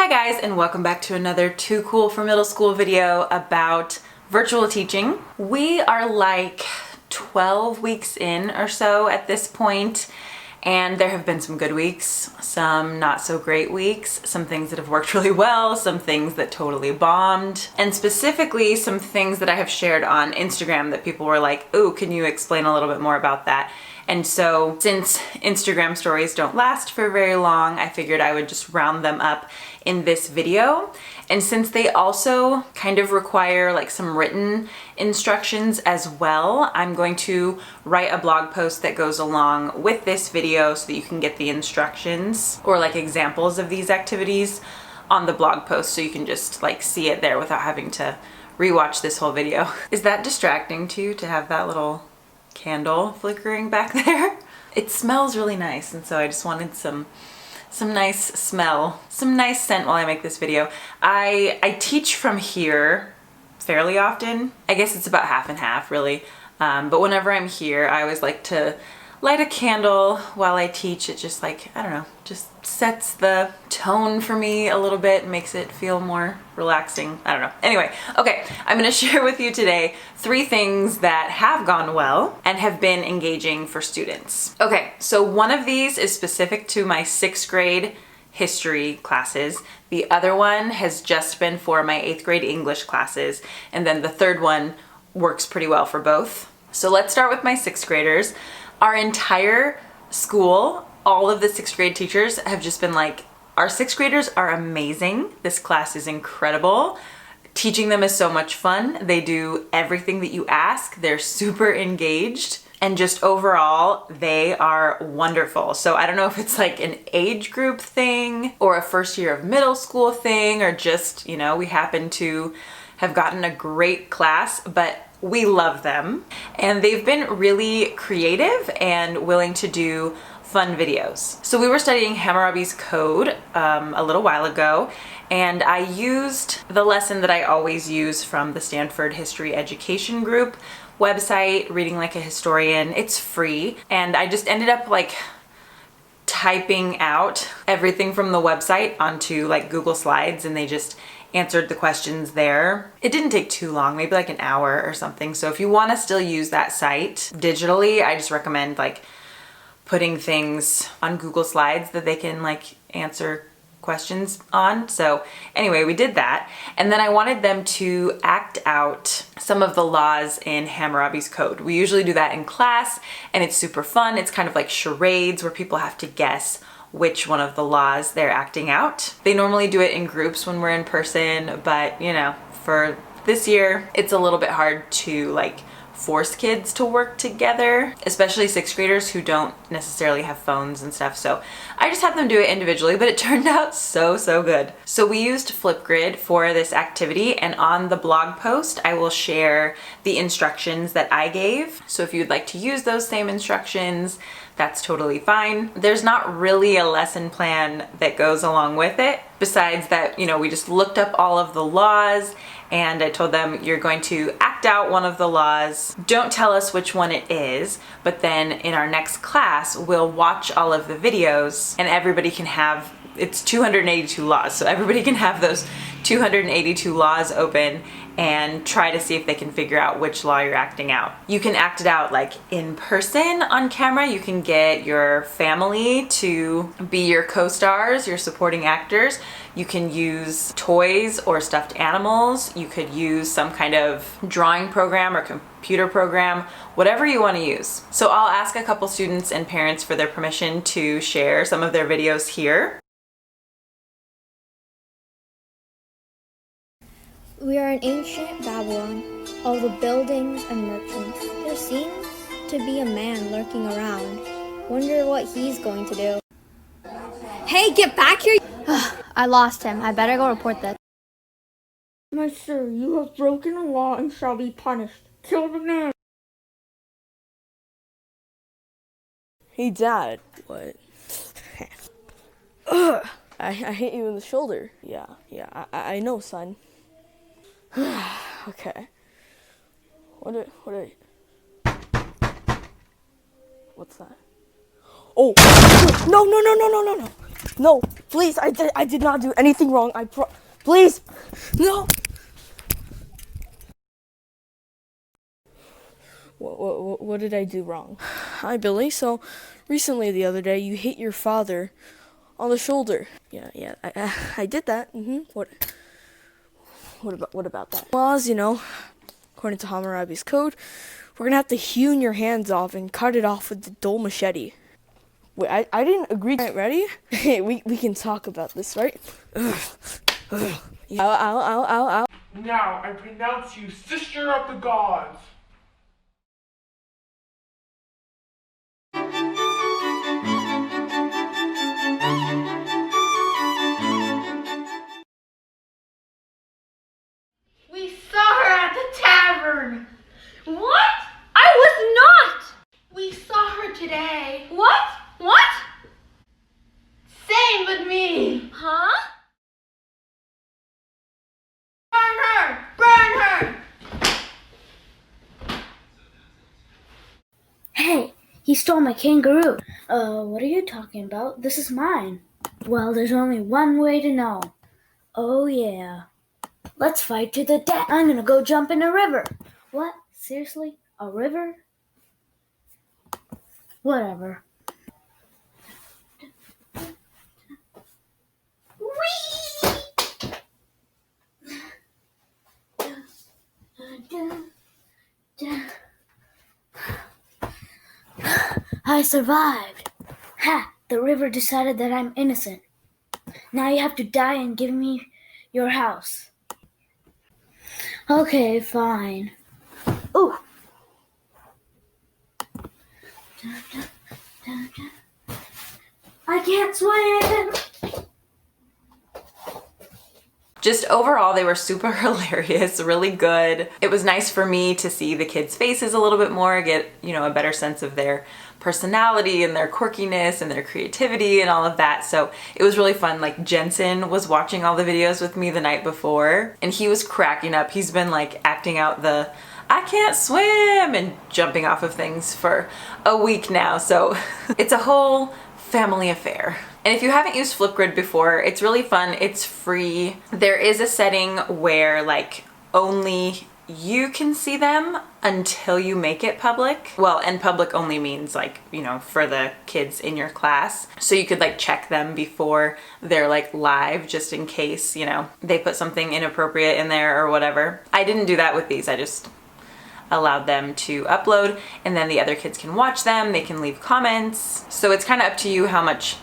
Hi guys, and welcome back to another Too Cool for Middle School video about virtual teaching. We are like 12 weeks in or so at this point, and there have been some good weeks, some not so great weeks, some things that have worked really well, some things that totally bombed, and specifically some things that I have shared on Instagram that people were like, "Ooh, can you explain a little bit more about that?" And so since Instagram stories don't last for very long, I figured I would just round them up in this video. And since they also kind of require like some written instructions as well, I'm going to write a blog post that goes along with this video so that you can get the instructions or like examples of these activities on the blog post so you can just like see it there without having to rewatch this whole video. Is that distracting to you to have that little candle flickering back there? It smells really nice, and so I just wanted some nice smell, some nice scent while I make this video. I teach from here fairly often. I guess it's about half and half really, but whenever I'm here I always like to light a candle while I teach. It just like, I don't know, just sets the tone for me a little bit, makes it feel more relaxing. I don't know. Anyway, okay, I'm gonna share with you today 3 things that have gone well and have been engaging for students. Okay, so one of these is specific to my 6th grade history classes. The other one has just been for my 8th grade English classes, and then the third one works pretty well for both. So let's start with my 6th graders. Our entire school, all of the 6th grade teachers have just been like, our 6th graders are amazing. This class is incredible. Teaching them is so much fun. They do everything that you ask. They're super engaged. And just overall, they are wonderful. So I don't know if it's like an age group thing or a first year of middle school thing, or just, you know, we happen to have gotten a great class, but we love them. And they've been really creative and willing to do fun videos. So we were studying Hammurabi's Code a little while ago, and I used the lesson that I always use from the Stanford History Education Group website, Reading Like a Historian. It's free, and I just ended up like typing out everything from the website onto like Google Slides, and they just answered the questions there. It didn't take too long, maybe like an hour or something. So if you want to still use that site digitally, I just recommend like putting things on Google Slides that they can like answer questions on. So anyway, we did that. And then I wanted them to act out some of the laws in Hammurabi's Code. We usually do that in class, and it's super fun. It's kind of like charades where people have to guess which one of the laws they're acting out. They normally do it in groups when we're in person, but you know, for this year, it's a little bit hard to like force kids to work together, especially 6th graders who don't necessarily have phones and stuff. So I just had them do it individually, but it turned out so good. So we used Flipgrid for this activity, and on the blog post, I will share the instructions that I gave. So if you'd like to use those same instructions, that's totally fine. There's not really a lesson plan that goes along with it, besides that, you know, we just looked up all of the laws, and I told them, you're going to act out one of the laws. Don't tell us which one it is, but then in our next class, we'll watch all of the videos, and everybody can have, it's 282 laws, so everybody can have those 282 laws open and try to see if they can figure out which law you're acting out. You can act it out like in person on camera. You can get your family to be your co-stars, your supporting actors. You can use toys or stuffed animals. You could use some kind of drawing program or computer program, whatever you want to use. So I'll ask a couple students and parents for their permission to share some of their videos here. We are in ancient Babylon, all the buildings and merchants. There seems to be a man lurking around. Wonder what he's going to do. Hey, get back here! I lost him. I better go report that. My sir, you have broken the law and shall be punished. Kill the man! Hey, Dad. What? Ugh, I hit you in the shoulder. Yeah, I know, son. Okay. What's that? Oh! No! Please, I did not do anything wrong. Please, no. What did I do wrong? Hi, Billy. So, recently, the other day, you hit your father on the shoulder. Yeah, I did that. What about that? Laws, according to Hammurabi's code, we're gonna have to hew your hands off and cut it off with the dull machete. Wait, I didn't agree. Right, ready? Hey, we can talk about this, right? Ow, ow, ow, ow. Now I pronounce you sister of the gods. We saw her at the tavern. What? I was not. We saw her today. What? What? Same with me. Huh? Burn her! Burn her! Hey, he stole my kangaroo. What are you talking about? This is mine. Well, there's only one way to know. Oh yeah. Let's fight to the death. I'm gonna go jump in a river. What? Seriously? A river? Whatever. I survived. Ha! The river decided that I'm innocent. Now you have to die and give me your house. Okay, fine. Ooh! I can't swim! Just overall, they were super hilarious, really good. It was nice for me to see the kids' faces a little bit more, get, a better sense of their personality and their quirkiness and their creativity and all of that. So it was really fun. Like, Jensen was watching all the videos with me the night before and he was cracking up. He's been like acting out the I can't swim and jumping off of things for a week now. So it's a whole family affair. And if you haven't used Flipgrid before, it's really fun. It's free. There is a setting where like only you can see them until you make it public. Well, and public only means like, for the kids in your class. So you could like check them before they're like live, just in case, they put something inappropriate in there or whatever. I didn't do that with these. I just allowed them to upload and then the other kids can watch them. They can leave comments. So it's kind of up to you how much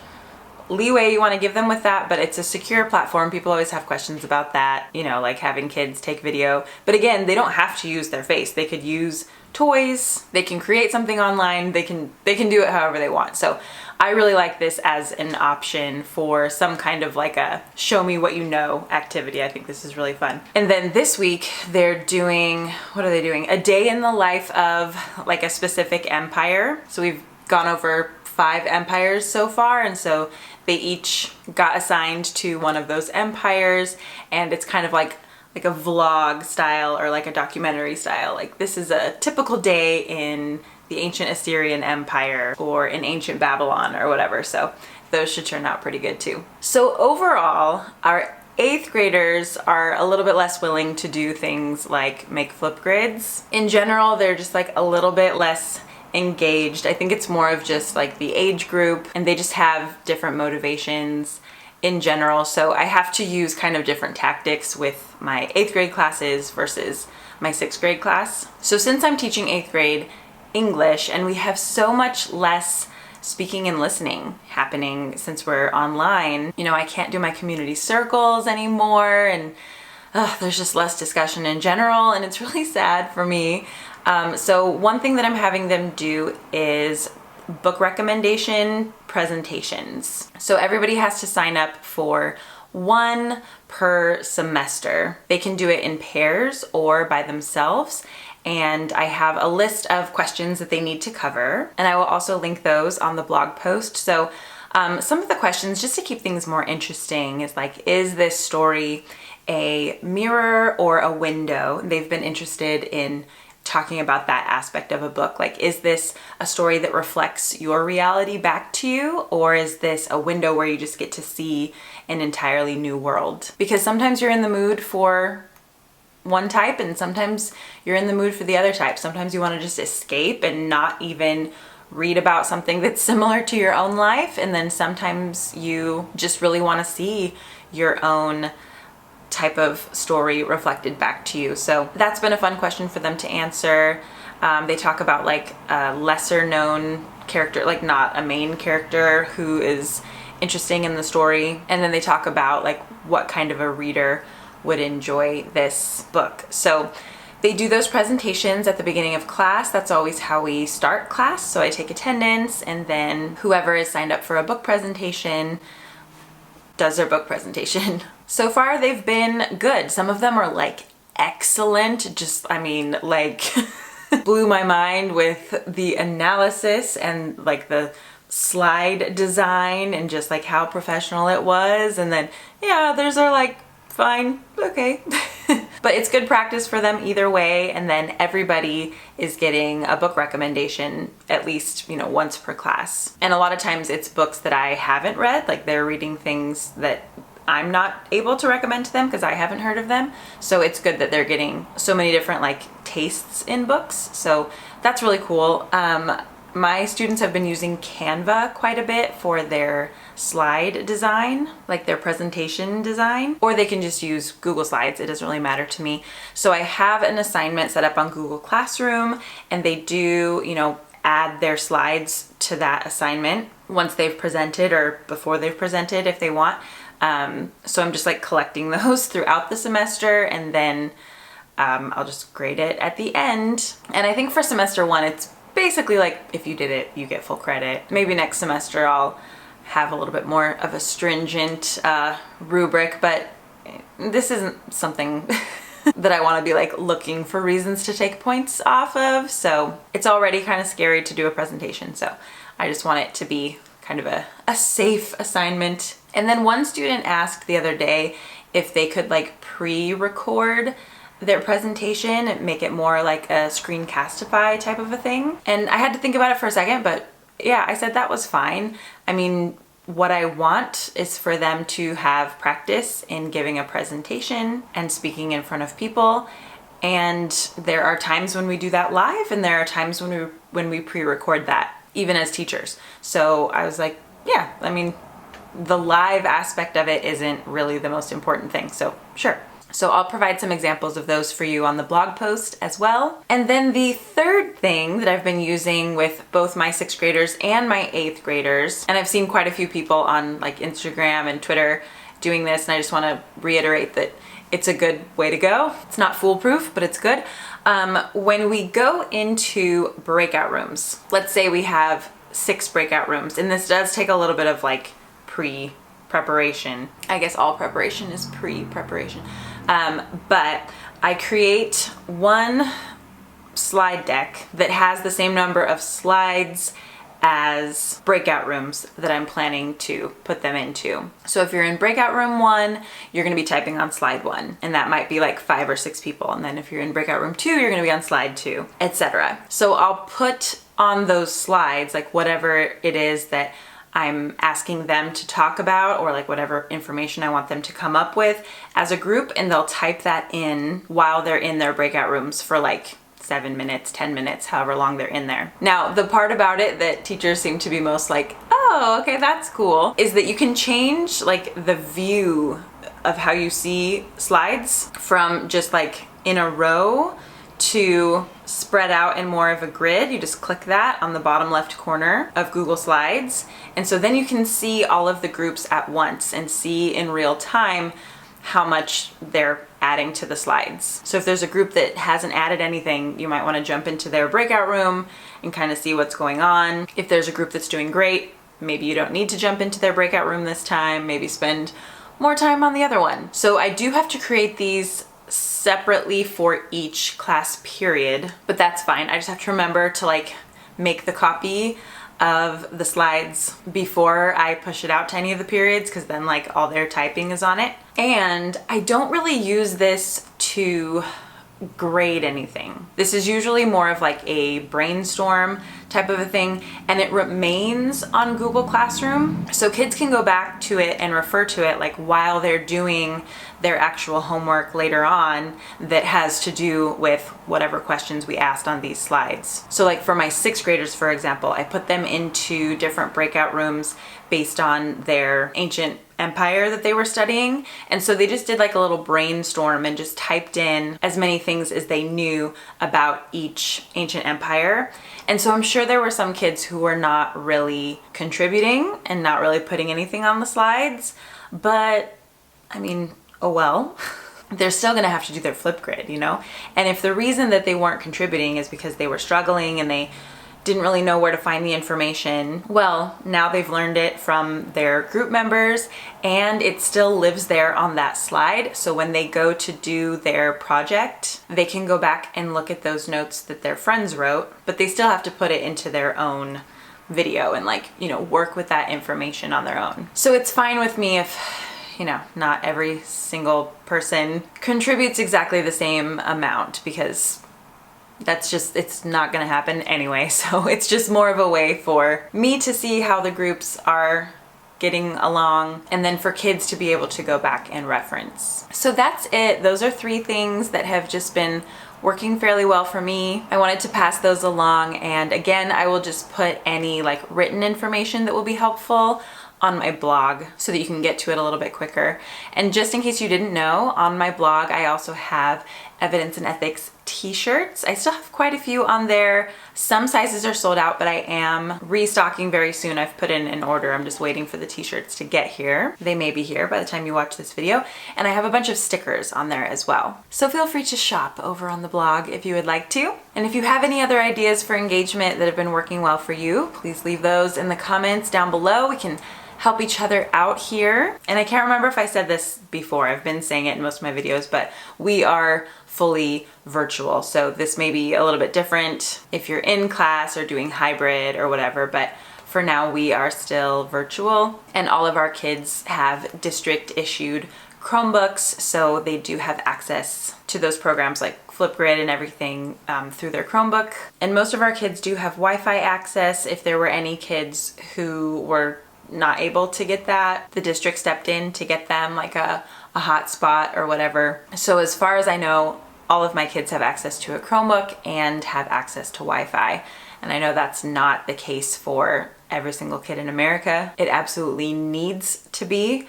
leeway you want to give them with that, but it's a secure platform. People always have questions about that, like having kids take video. But again, they don't have to use their face. They could use toys, they can create something online, they can do it however they want. So I really like this as an option for some kind of like a show me what you know activity. I think this is really fun. And then this week they're doing, what are they doing? A day in the life of like a specific empire. So we've gone over 5 empires so far, and so they each got assigned to one of those empires, and it's kind of like a vlog style or like a documentary style. Like, this is a typical day in the ancient Assyrian Empire or in ancient Babylon or whatever. So those should turn out pretty good too. So overall, our 8th graders are a little bit less willing to do things like make Flipgrids. In general, they're just like a little bit less engaged. I think it's more of just like the age group, and they just have different motivations in general. So I have to use kind of different tactics with my 8th grade classes versus my 6th grade class. So since I'm teaching 8th grade English and we have so much less speaking and listening happening since we're online, I can't do my community circles anymore, and there's just less discussion in general, and it's really sad for me. So one thing that I'm having them do is book recommendation presentations. So everybody has to sign up for 1 per semester. They can do it in pairs or by themselves. And I have a list of questions that they need to cover. And I will also link those on the blog post. So some of the questions, just to keep things more interesting, is like, is this story a mirror or a window? They've been interested in talking about that aspect of a book. Like, is this a story that reflects your reality back to you, or is this a window where you just get to see an entirely new world? Because sometimes you're in the mood for one type and sometimes you're in the mood for the other type. Sometimes you want to just escape and not even read about something that's similar to your own life, and then sometimes you just really want to see your own type of story reflected back to you. So that's been a fun question for them to answer. They talk about like a lesser known character, like not a main character, who is interesting in the story. And then they talk about like what kind of a reader would enjoy this book. So they do those presentations at the beginning of class. That's always how we start class. So I take attendance, and then whoever is signed up for a book presentation does their book presentation. So far they've been good. Some of them are like excellent. Just, I mean, like blew my mind with the analysis and like the slide design and just like how professional it was. And then, yeah, theirs are like, fine, okay. But it's good practice for them either way. And then everybody is getting a book recommendation at least, you know, once per class. And a lot of times it's books that I haven't read, like they're reading things that I'm not able to recommend to them because I haven't heard of them. So it's good that they're getting so many different like tastes in books. So that's really cool. My students have been using Canva quite a bit for their slide design, like their presentation design, or they can just use Google Slides. It doesn't really matter to me. So I have an assignment set up on Google Classroom, and they do, you know, add their slides to that assignment once they've presented or before they've presented if they want. So I'm just like collecting those throughout the semester, and then I'll just grade it at the end. And I think for semester one, it's basically like if you did it, you get full credit. Maybe next semester I'll have a little bit more of a stringent rubric, but this isn't something that I want to be like looking for reasons to take points off of. So it's already kind of scary to do a presentation. So I just want it to be kind of a safe assignment. And then one student asked the other day if they could like pre-record their presentation and make it more like a Screencastify type of a thing. And I had to think about it for a second, but yeah, I said that was fine. I mean, what I want is for them to have practice in giving a presentation and speaking in front of people. And there are times when we do that live, and there are times when we pre-record that, even as teachers. So I was like, yeah, I mean, the live aspect of it isn't really the most important thing, so sure. So I'll provide some examples of those for you on the blog post as well. And then the third thing that I've been using with both my 6th graders and my 8th graders, and I've seen quite a few people on like Instagram and Twitter doing this, and I just want to reiterate that it's a good way to go. It's not foolproof, but it's good. When we go into breakout rooms, let's say we have 6 breakout rooms, and this does take a little bit of like pre-preparation. I guess all preparation is pre-preparation. But I create one slide deck that has the same number of slides as breakout rooms that I'm planning to put them into. So if you're in breakout room 1, you're going to be typing on slide 1, and that might be like 5 or 6 people. And then if you're in breakout room 2, you're going to be on slide 2, etc. So I'll put on those slides like whatever it is that I'm asking them to talk about, or like whatever information I want them to come up with as a group, and they'll type that in while they're in their breakout rooms for like 7 minutes, 10 minutes, however long they're in there. Now, the part about it that teachers seem to be most like, oh, okay, that's cool, is that you can change like the view of how you see slides from just like in a row to spread out in more of a grid. You just click that on the bottom left corner of Google Slides. And so then you can see all of the groups at once and see in real time how much they're adding to the slides. So if there's a group that hasn't added anything, you might want to jump into their breakout room and kind of see what's going on. If there's a group that's doing great, maybe you don't need to jump into their breakout room this time, maybe spend more time on the other one. So I do have to create these separately for each class period, but that's fine. I just have to remember to like make the copy of the slides before I push it out to any of the periods, because then like all their typing is on it. And I don't really use this to grade anything. This is usually more of like a brainstorm type of a thing, and it remains on Google Classroom. So kids can go back to it and refer to it like while they're doing their actual homework later on that has to do with whatever questions we asked on these slides. So like for my 6th graders, for example, I put them into different breakout rooms based on their ancient empire that they were studying. And so they just did like a little brainstorm and just typed in as many things as they knew about each ancient empire. And so I'm sure there were some kids who were not really contributing and not really putting anything on the slides, but I mean, oh well. They're still gonna have to do their Flipgrid, you know? And if the reason that they weren't contributing is because they were struggling and they didn't really know where to find the information, well, now they've learned it from their group members and it still lives there on that slide. So when they go to do their project, they can go back and look at those notes that their friends wrote, but they still have to put it into their own video and like, you know, work with that information on their own. So it's fine with me if, you know, not every single person contributes exactly the same amount, because that's just, it's not gonna happen anyway. So it's just more of a way for me to see how the groups are getting along, and then for kids to be able to go back and reference. So that's it. Those are 3 things that have just been working fairly well for me. I wanted to pass those along, and again, I will just put any like written information that will be helpful on my blog so that you can get to it a little bit quicker. And just in case you didn't know, on my blog I also have evidence and ethics t-shirts. I still have quite a few on there. Some sizes are sold out, but I am restocking very soon. I've put in an order. I'm just waiting for the t-shirts to get here. They may be here by the time you watch this video. And I have a bunch of stickers on there as well. So feel free to shop over on the blog if you would like to. And if you have any other ideas for engagement that have been working well for you, please leave those in the comments down below. We can help each other out here. And I can't remember if I said this before. I've been saying it in most of my videos, but we are fully virtual. So this may be a little bit different if you're in class or doing hybrid or whatever, but for now we are still virtual, and all of our kids have district issued Chromebooks, so they do have access to those programs like Flipgrid and everything through their Chromebook. And most of our kids do have Wi-Fi access. If there were any kids who were not able to get that, the district stepped in to get them like a hotspot or whatever. So as far as I know, all of my kids have access to a Chromebook and have access to Wi-Fi. And I know that's not the case for every single kid in America. It absolutely needs to be.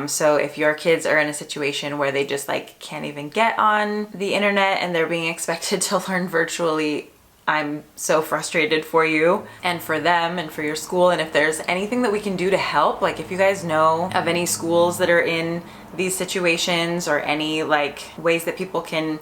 So if your kids are in a situation where they just like can't even get on the internet and they're being expected to learn virtually, I'm so frustrated for you and for them and for your school. And if there's anything that we can do to help, like if you guys know of any schools that are in these situations or any like ways that people can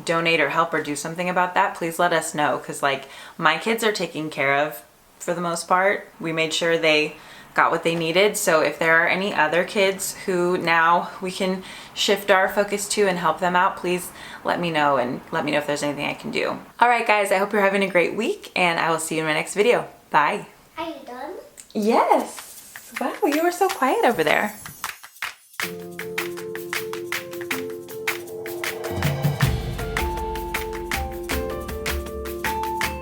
donate or help or do something about that, please let us know. Because like my kids are taken care of for the most part. We made sure they got what they needed. So if there are any other kids who now we can shift our focus to and help them out, please let me know, and let me know if there's anything I can do. All right, guys, I hope you're having a great week, and I will see you in my next video. Bye. Are you done? Yes. Wow, you were so quiet over there.